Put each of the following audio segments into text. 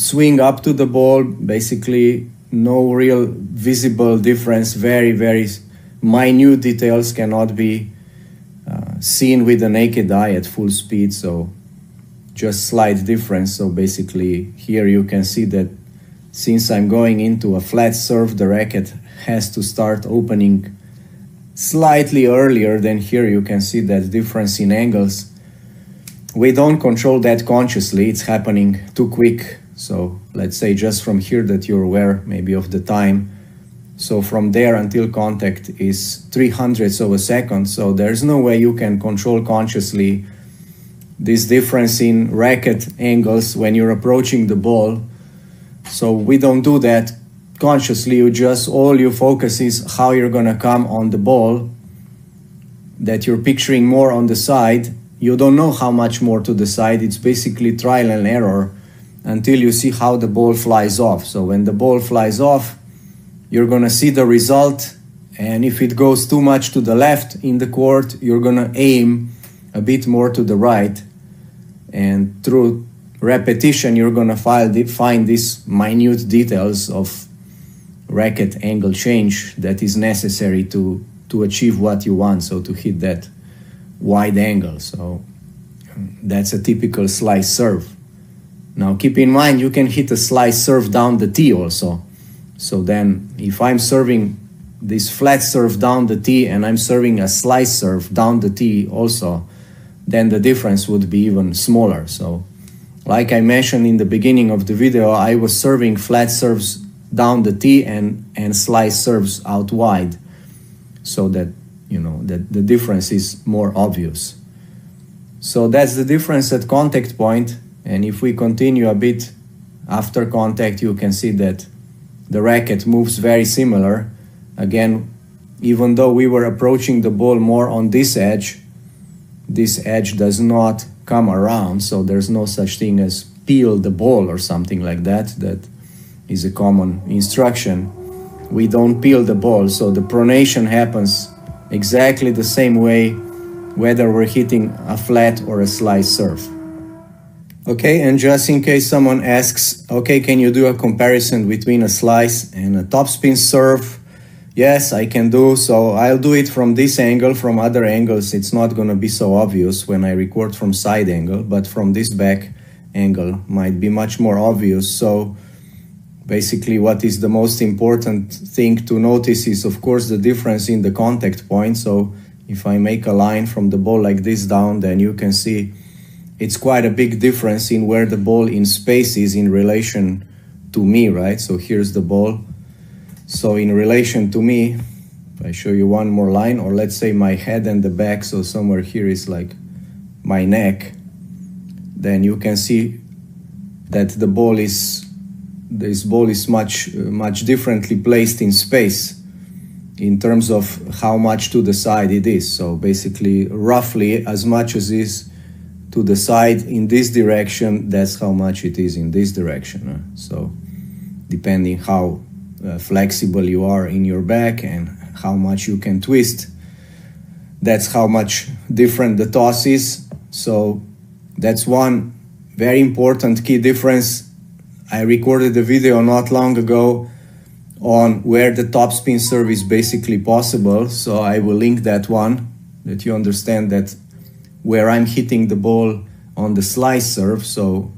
swing up to the ball, basically no real visible difference, very, very minute details cannot be seen with the naked eye at full speed, so just slight difference. So basically here you can see that since I'm going into a flat serve, the racket has to start opening slightly earlier than here. You can see that difference in angles. We don't control that consciously, it's happening too quick. So let's say just from here that you're aware maybe of the time. So from there until contact is 300ths of a second. So there's no way you can control consciously this difference in racket angles when you're approaching the ball. So we don't do that consciously. All you focus is how you're gonna come on the ball, that you're picturing more on the side. You don't know how much more to the side. It's basically trial and error until you see how the ball flies off. So when the ball flies off, you're gonna see the result, and if it goes too much to the left in the court, you're gonna aim a bit more to the right, and through repetition you're gonna find these minute details of racket angle change that is necessary to achieve what you want, so to hit that wide angle. So that's a typical slice serve. Now keep in mind you can hit a slice serve down the tee also. So then if I'm serving this flat serve down the tee and I'm serving a slice serve down the tee also, then the difference would be even smaller. So like I mentioned in the beginning of the video, I was serving flat serves down the tee and slice serves out wide, so that that the difference is more obvious. So that's the difference at contact point. And if we continue a bit after contact, you can see that the racket moves very similar. Again, even though we were approaching the ball more on this edge does not come around, so there's no such thing as peel the ball or something like that. That is a common instruction. We don't peel the ball, so the pronation happens exactly the same way whether we're hitting a flat or a slice serve. Okay, and just in case someone asks, okay, can you do a comparison between a slice and a topspin serve? Yes, I can do. So I'll do it from this angle. From other angles, it's not going to be so obvious when I record from side angle, but from this back angle might be much more obvious. So basically what is the most important thing to notice is, of course, the difference in the contact point. So if I make a line from the ball like this down, then you can see it's quite a big difference in where the ball in space is in relation to me, right? So here's the ball. So in relation to me, if I show you one more line, or let's say my head and the back, so somewhere here is like my neck, then you can see that this ball is much differently placed in space in terms of how much to the side it is. So basically, roughly as much as is to the side in this direction, that's how much it is in this direction. So depending how flexible you are in your back and how much you can twist, that's how much different the toss is. So that's one very important key difference. I recorded a video not long ago on where the topspin serve is basically possible, so I will link that one, that you understand that where I'm hitting the ball on the slice serve, so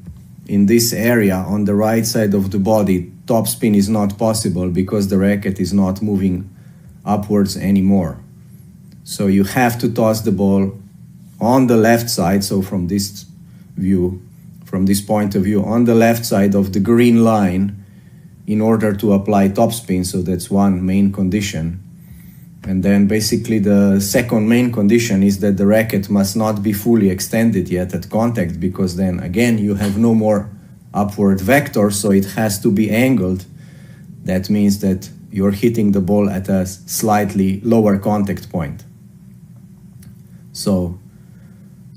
in this area on the right side of the body, topspin is not possible because the racket is not moving upwards anymore. So you have to toss the ball on the left side, so from this point of view, on the left side of the green line in order to apply topspin. So that's one main condition. And then basically the second main condition is that the racket must not be fully extended yet at contact, because then again you have no more upward vector, so it has to be angled. That means that you're hitting the ball at a slightly lower contact point. So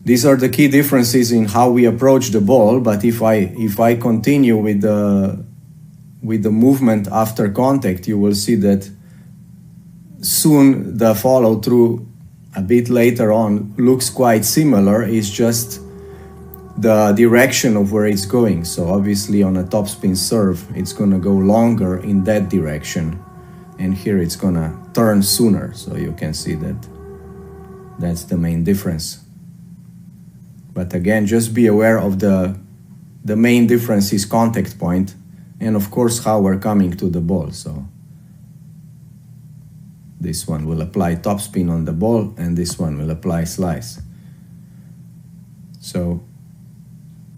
these are the key differences in how we approach the ball. But if I continue with the movement after contact, you will see that soon the follow through a bit later on looks quite similar. It's just the direction of where it's going. So obviously on a topspin serve, it's gonna go longer in that direction, and here it's gonna turn sooner. So you can see that that's the main difference. But again, just be aware of the main difference is contact point, and of course how we're coming to the ball. So this one will apply topspin on the ball, and this one will apply slice. So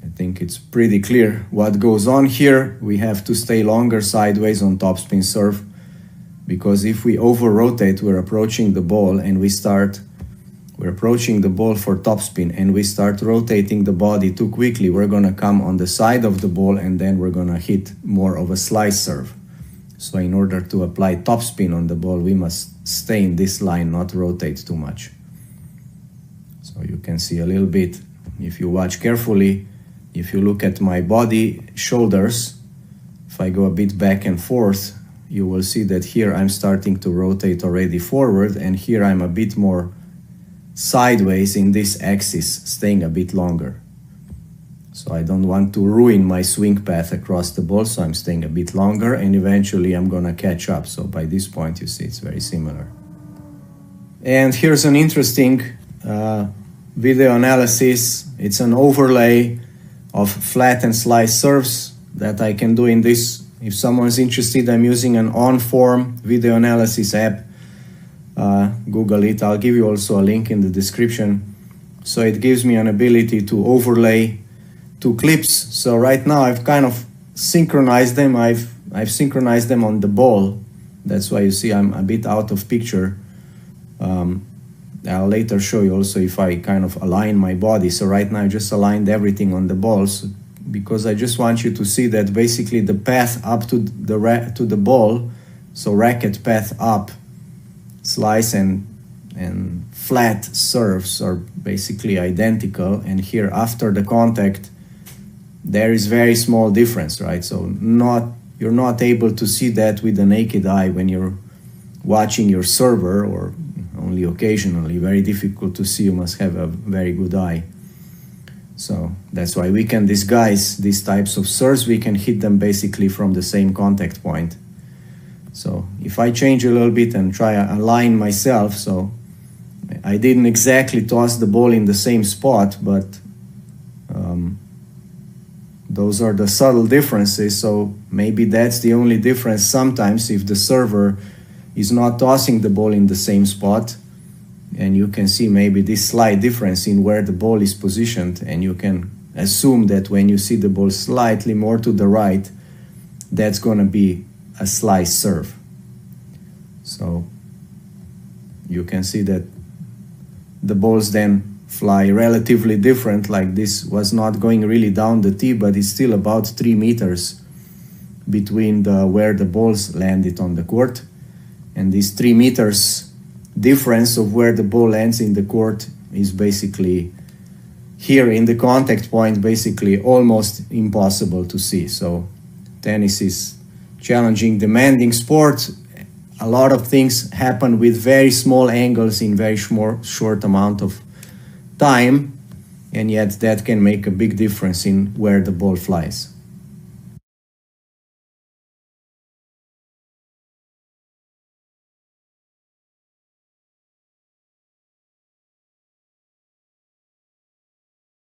I think it's pretty clear what goes on here. We have to stay longer sideways on topspin serve, because if we over rotate, we're approaching the ball and we're approaching the ball for topspin, and we start rotating the body too quickly, we're gonna come on the side of the ball, and then we're gonna hit more of a slice serve. So in order to apply topspin on the ball, we must stay in this line, not rotate too much. So you can see a little bit, if you watch carefully, if you look at my body, shoulders, if I go a bit back and forth, you will see that here I'm starting to rotate already forward, and here I'm a bit more sideways in this axis, staying a bit longer. So I don't want to ruin my swing path across the ball, so I'm staying a bit longer, and eventually I'm gonna catch up. So by this point, you see it's very similar. And here's an interesting video analysis. It's an overlay of flat and slice serves that I can do in this. If someone's interested, I'm using an on-form video analysis app. Google it. I'll give you also a link in the description. So it gives me an ability to overlay two clips. So right now I've kind of synchronized them. I've synchronized them on the ball. That's why you see I'm a bit out of picture. I'll later show you also if I kind of align my body. So right now I just aligned everything on the balls, because I just want you to see that basically the path up to the ball, so racket path up, slice and flat serves are basically identical, and here after the contact there is very small difference, right? So you're not able to see that with the naked eye when you're watching your server, or only occasionally. Very difficult to see. You must have a very good eye. So that's why we can disguise these types of serves. We can hit them basically from the same contact point. So if I change a little bit and try to align myself, so I didn't exactly toss the ball in the same spot, but those are the subtle differences. So maybe that's the only difference sometimes, if the server is not tossing the ball in the same spot, and you can see maybe this slight difference in where the ball is positioned, and you can assume that when you see the ball slightly more to the right, that's going to be a slice serve. So you can see that the balls then fly relatively different. Like this was not going really down the tee, but it's still about 3 meters between where the balls landed on the court, and this 3 meters difference of where the ball lands in the court is basically here in the contact point, basically almost impossible to see. So tennis is challenging, demanding sport. A lot of things happen with very small angles in very short amount of time, and yet that can make a big difference in where the ball flies.